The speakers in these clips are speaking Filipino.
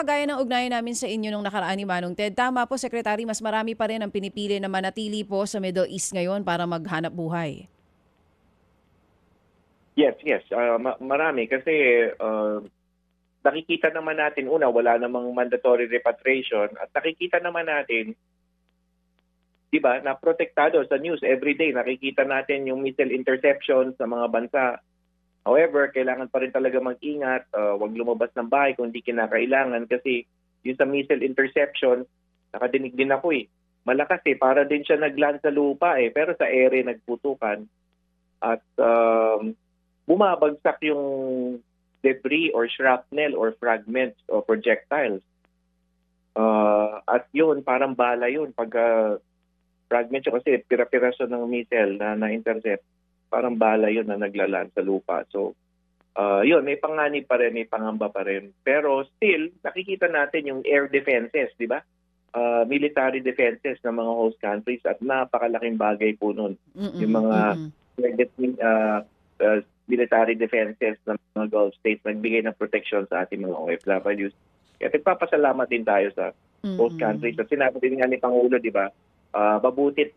Gaya ng ugnayan namin sa inyo nung nakaraan ni Manong Ted, tama po Secretary, mas marami pa rin ang pinipili na manatili po sa Middle East ngayon para maghanap buhay. Yes, yes. Marami kasi nakikita naman natin, una, wala namang mandatory repatriation at nakikita naman natin, di ba, na protektado sa news every day. Nakikita natin yung missile interception sa mga bansa. However, kailangan pa rin talaga mag-ingat, huwag lumabas ng bahay kung hindi kinakailangan kasi yung sa missile interception, nakadinig din ako malakas para din siya nagland sa lupa pero sa ere nagputukan at bumabagsak yung debris or shrapnel or fragments or projectiles. At yun, parang bala yun. Pag fragments yun kasi pira-piraso ng missile na na-intercept, parang bala yun na naglaland sa lupa. So, yun, may panganib pa rin, may pangamba pa rin. Pero still, nakikita natin yung air defenses, di ba? Military defenses ng mga host countries at napakalaking bagay po nun. Yung mga military defenses ng mga Gulf states nagbigay ng protection sa ating mga OFWs. Kaya nagpapasalamat din tayo sa host countries. At sinabi din nga ni Pangulo, di ba, mabutit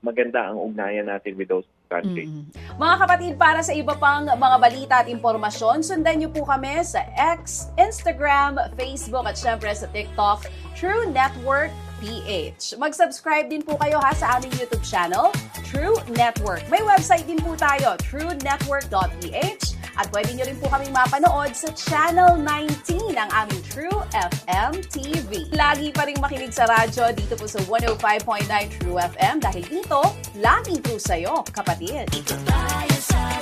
maganda ang ugnayan natin with those countries. Mga kapatid, para sa iba pang mga balita at impormasyon, sundan niyo po kami sa X, Instagram, Facebook at syempre sa TikTok, True Network PH. Mag-subscribe din po kayo sa aming YouTube channel, True Network. May website din po tayo, truenetwork.ph, at pwede nyo rin po kaming mapanood sa Channel 19 ng aming True FM TV. Lagi pa rin makinig sa radyo dito po sa 105.9 True FM dahil dito, laging true sa'yo, kapatid. Dito tayo sa